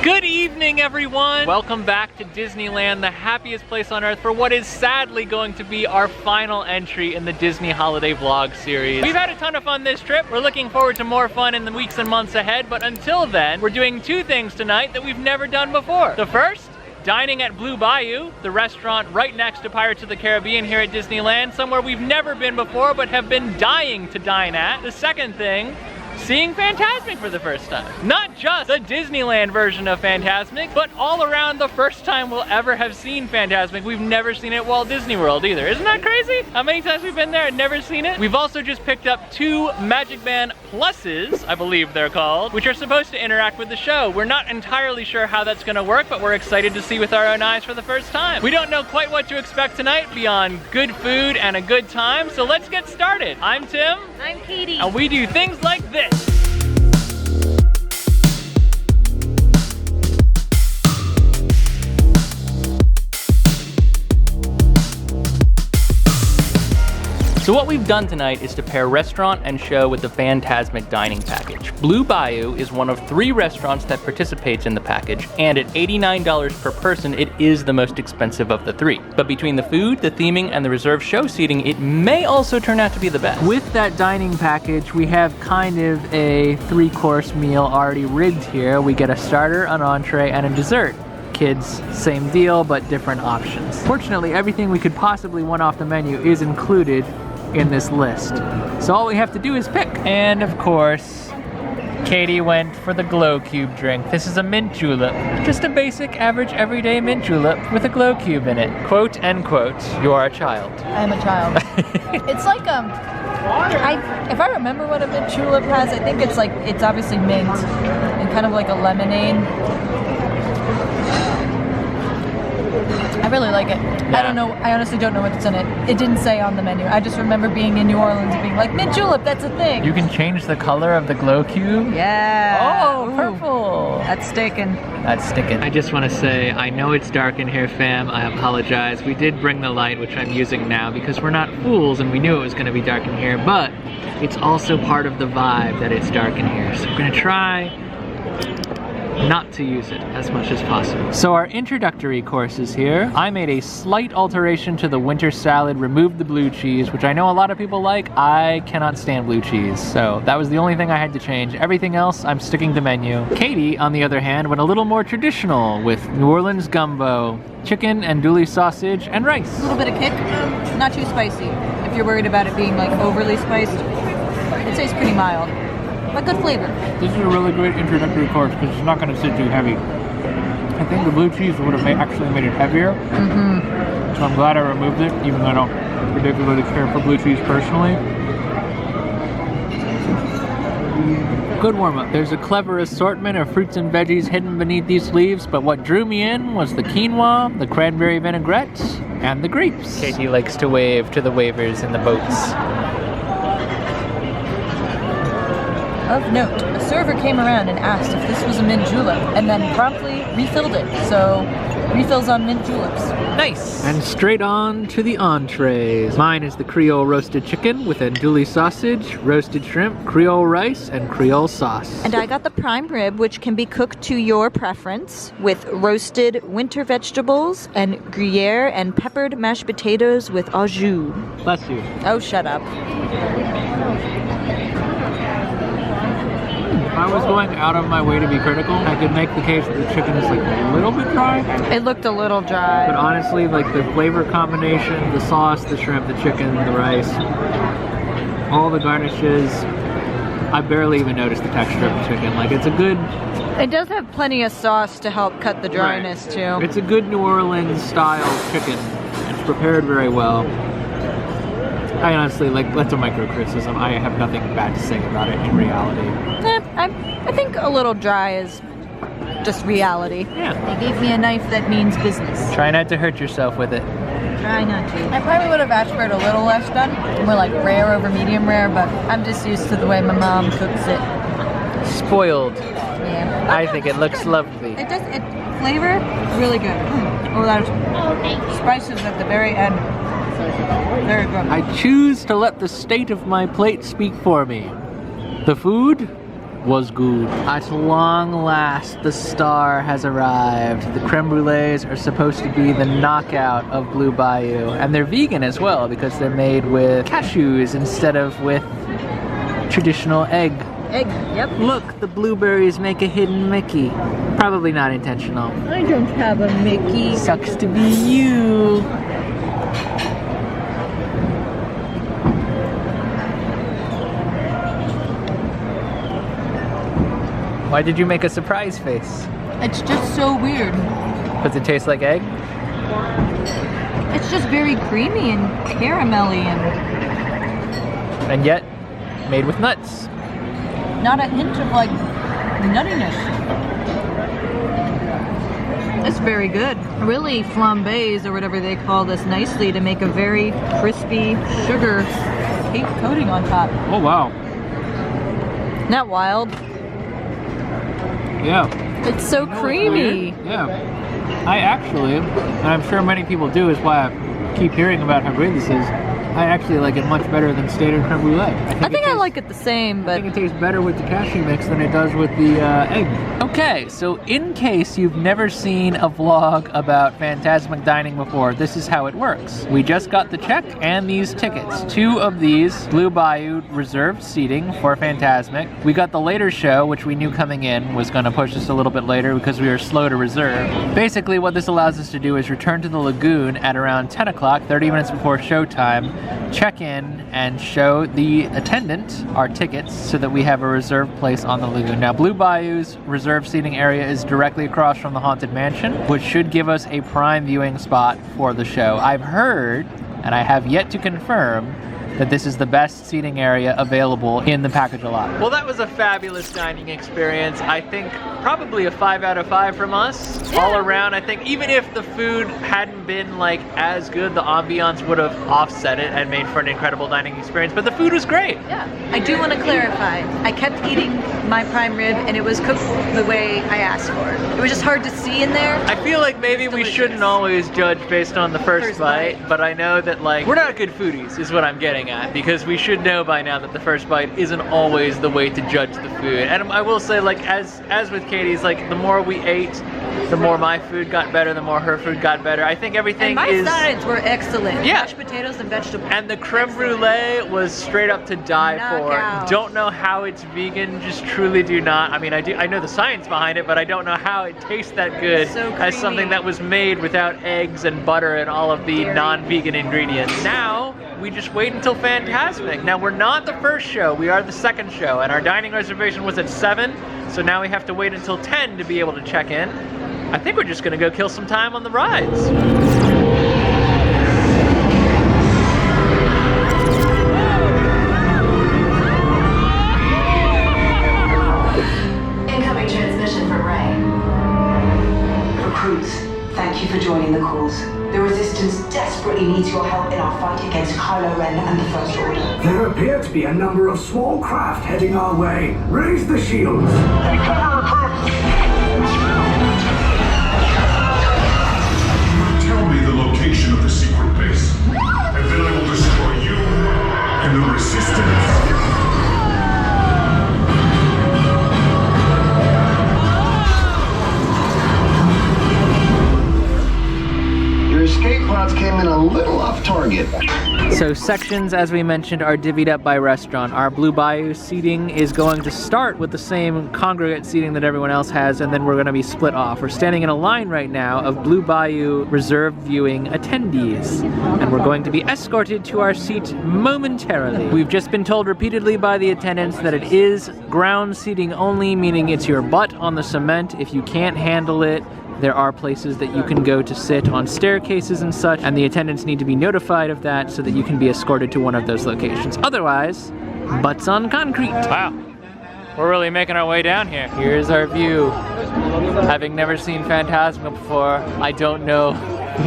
Good evening, everyone! Welcome back to Disneyland, the happiest place on earth for what is sadly going to be our final entry in the Disney Holiday Vlog series. We've had a ton of fun this trip. We're looking forward to more fun in the weeks and months ahead, but until then, we're doing two things tonight that we've never done before. The first, dining at Blue Bayou, the restaurant right next to Pirates of the Caribbean here at Disneyland, somewhere we've never been before but have been dying to dine at. The second thing, seeing Fantasmic for the first time. Not just the Disneyland version of Fantasmic, but all around the first time we'll ever have seen Fantasmic. We've never seen it at Walt Disney World either. Isn't that crazy? How many times we've been there and never seen it? We've also just picked up 2 Magic Band Pluses, I believe they're called, which are supposed to interact with the show. We're not entirely sure how that's gonna work, but we're excited to see with our own eyes for the first time. We don't know quite what to expect tonight beyond good food and a good time, so let's get started. I'm Tim. I'm Katie. And we do things like this. So what we've done tonight is to pair restaurant and show with the Fantasmic dining package. Blue Bayou is one of 3 restaurants that participates in the package, and at $89 per person, it is the most expensive of the 3. But between the food, the theming, and the reserved show seating, it may also turn out to be the best. With that dining package, we have kind of a 3-course meal already rigged here. We get a starter, an entree, and a dessert. Kids, same deal, but different options. Fortunately, everything we could possibly want off the menu is included in this list. So all we have to do is pick. And of course, Katie went for the glow cube drink. This is a mint julep. Just a basic, average, everyday mint julep with a glow cube in it. Quote, end quote, you are a child. I am a child. It's like, if I remember what a mint julep has, I think it's like, it's obviously mint and kind of like a lemonade. I really like it. Yeah. I don't know, I honestly don't know what's in it. It didn't say on the menu. I just remember being in New Orleans and being like, mint julep, that's a thing. You can change the color of the glow cube. Yeah. Oh, purple. That's sticking. That's sticking. I just want to say, I know it's dark in here, fam. I apologize. We did bring the light, which I'm using now, because we're not fools and we knew it was going to be dark in here, but it's also part of the vibe that it's dark in here. So we're going to try not to use it as much as possible. So our introductory course is here. I made a slight alteration to the winter salad, removed the blue cheese, which I know a lot of people like. I cannot stand blue cheese, so that was the only thing I had to change. Everything else, I'm sticking to menu. Katie, on the other hand, went a little more traditional with New Orleans gumbo, chicken and andouille sausage, and rice. A little bit of kick, not too spicy. If you're worried about it being like overly spiced, it tastes pretty mild. But good flavor. This is a really great introductory course because it's not going to sit too heavy. I think the blue cheese would have actually made it heavier. So I'm glad I removed it, even though I don't particularly care for blue cheese personally. Good warm-up. There's a clever assortment of fruits and veggies hidden beneath these leaves, but what drew me in was the quinoa, the cranberry vinaigrette, and the grapes. Katie likes to wave to the wavers in the boats. Of note, a server came around and asked if this was a mint julep, and then promptly refilled it. So, refills on mint juleps. Nice! And straight on to the entrees. Mine is the Creole roasted chicken with andouille sausage, roasted shrimp, Creole rice, and Creole sauce. And I got the prime rib, which can be cooked to your preference, with roasted winter vegetables and Gruyere and peppered mashed potatoes with au jus. Bless you. Oh, shut up. If I was going out of my way to be critical, I could make the case that the chicken is like a little bit dry. It looked a little dry. But honestly, like the flavor combination, the sauce, the shrimp, the chicken, the rice, all the garnishes, I barely even noticed the texture of the chicken. Like it's a good... It does have plenty of sauce to help cut the dryness too. It's a good New Orleans style chicken. It's prepared very well. I honestly, like, that's a micro criticism. I have nothing bad to say about it in reality. I think a little dry is just reality. Yeah. They gave me a knife that means business. Try not to hurt yourself with it. Try not to. I probably would have asked for it a little less done. More like rare over medium rare, but I'm just used to the way my mom cooks it. Spoiled. Yeah. I think it looks lovely. It does, flavor, really good. Oh, that spices at the very end. Very good. I choose to let the state of my plate speak for me. The food, was good. At long last, the star has arrived. The creme brulees are supposed to be the knockout of Blue Bayou. And they're vegan as well because they're made with cashews instead of with traditional egg. Egg, yep. Look, the blueberries make a hidden Mickey. Probably not intentional. I don't have a Mickey. Sucks to be you. Why did you make a surprise face? It's just so weird. Does it taste like egg? It's just very creamy and caramelly And yet, made with nuts. not a hint of like nuttiness. It's very good. Really flambés or whatever they call this nicely to make a very crispy sugar cake coating on top. Oh wow. Isn't that wild? Yeah. It's so creamy. Yeah. I actually, and I'm sure many people do, is why I keep hearing about how great this is. I actually like it much better than standard creme brulee. I think I like it the same, but I think it tastes better with the cashew mix than it does with the egg. Okay, so in case you've never seen a vlog about Fantasmic dining before, this is how it works. We just got the check and these tickets. 2 of these Blue Bayou reserved seating for Fantasmic. We got the later show, which we knew coming in was going to push us a little bit later because we were slow to reserve. Basically, what this allows us to do is return to the lagoon at around 10 o'clock, 30 minutes before showtime, check in and show the attendant our tickets so that we have a reserved place on the lagoon. Now, Blue Bayou's reserved seating area is directly across from the Haunted Mansion, which should give us a prime viewing spot for the show. I've heard, and I have yet to confirm, that this is the best seating area available in the package a lot. Well, that was a fabulous dining experience. I think probably a 5 out of 5 from us. Yeah. All around, I think even if the food hadn't been like as good, the ambiance would have offset it and made for an incredible dining experience, but the food was great. Yeah. I do want to clarify. I kept eating my prime rib and it was cooked the way I asked for. It was just hard to see in there. I feel like maybe we shouldn't always judge based on the first bite, but I know that like, we're not good foodies is what I'm getting at, because we should know by now that the first bite isn't always the way to judge the food. And I will say, like, as with Katie's, like, the more we ate, the more my food got better, the more her food got better. I think everything and my sides were excellent. Yeah. Mashed potatoes and vegetables. And the creme brulee was straight up to die Knockout. for. Don't know how it's vegan, just truly do not. I mean, I know the science behind it, but I don't know how it tastes that good as something that was made without eggs and butter and all of the non-vegan ingredients. Now, we just wait until Fantasmic. Now, we're not the first show, we are the second show, and our dining reservation was at 7, so now we have to wait until 10 to be able to check in. I think we're just gonna go kill some time on the rides. Incoming transmission from Ray. Recruits, thank you for joining the cause. The Resistance desperately needs your help in our fight against Kylo Ren and the First Order. There appear to be a number of small craft heading our way. Raise the shields. Take cover, recruits! Tell me the location of the secret base, and then I will destroy you and the Resistance. Escape pods came in a little off target. So sections, as we mentioned, are divvied up by restaurant. Our Blue Bayou seating is going to start with the same congregate seating that everyone else has, and then we're going to be split off. We're standing in a line right now of Blue Bayou reserved viewing attendees, and we're going to be escorted to our seat momentarily. We've just been told repeatedly by the attendants that it is ground seating only, meaning it's your butt on the cement. If you can't handle it, there are places that you can go to sit on staircases and such, and the attendants need to be notified of that so that you can be escorted to one of those locations. Otherwise, butts on concrete. Wow, we're really making our way down here. Here's our view. Having never seen Fantasmic before, I don't know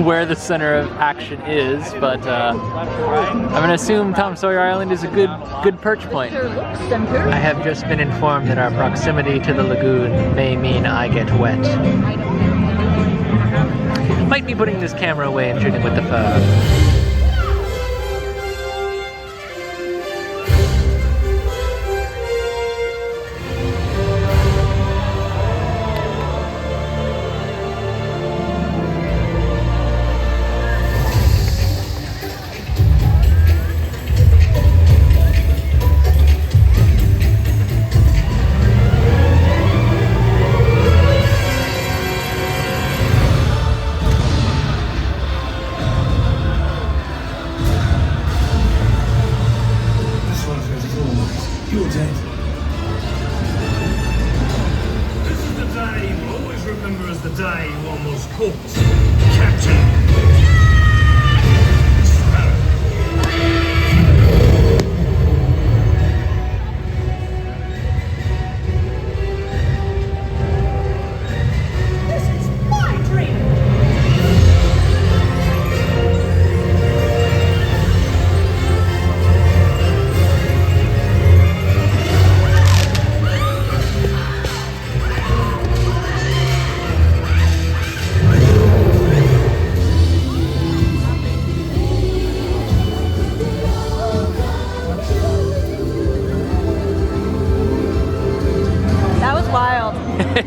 where the center of action is, but I'm gonna assume Tom Sawyer Island is a good perch point. I have just been informed that our proximity to the lagoon may mean I get wet. Might be putting this camera away and shooting with the phone. die, you almost cooked. Captain.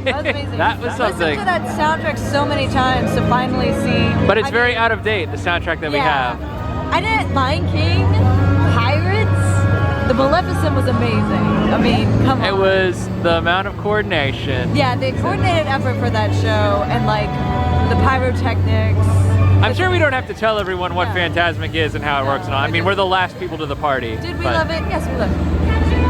That was amazing. That was something. I listened to that soundtrack so many times to finally see. But it's very out of date, the soundtrack that we have. I didn't. Lion King, Pirates, The Maleficent was amazing. I mean, come on. It was the amount of coordination. Yeah, the coordinated effort for that show and like the pyrotechnics. I'm sure we don't have to tell everyone what Fantasmic is and how it works and all. I mean, we're the last people to the party. Did we love it? Yes, we loved it.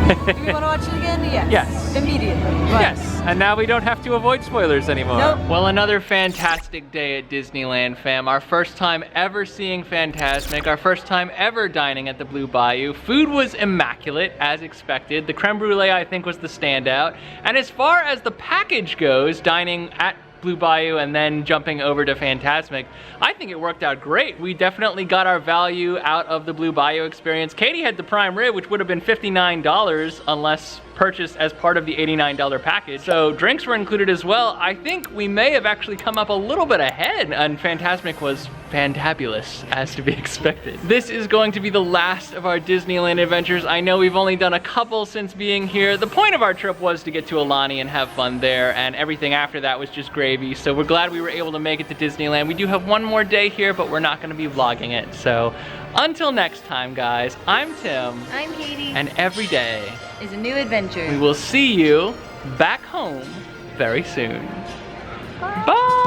Do we want to watch it again? Yes. Yes. Immediately. But Yes, and now we don't have to avoid spoilers anymore. Nope. Well, another fantastic day at Disneyland, fam. Our first time ever seeing Fantasmic, our first time ever dining at the Blue Bayou. Food was immaculate, as expected. The creme brulee, I think, was the standout. And as far as the package goes, dining at Blue Bayou and then jumping over to Fantasmic, I think it worked out great. We definitely got our value out of the Blue Bayou experience. Katie had the prime rib, which would have been $59 unless purchased as part of the $89 package. So drinks were included as well. I think we may have actually come up a little bit ahead, and Fantasmic was fantabulous, as to be expected. This is going to be the last of our Disneyland adventures. I know we've only done a couple since being here. The point of our trip was to get to Alani and have fun there, and everything after that was just gravy. So we're glad we were able to make it to Disneyland. We do have one more day here, but we're not gonna be vlogging it. So until next time, guys, I'm Tim. I'm Katie. And every day Is a new adventure. we will see you back home very soon. Bye!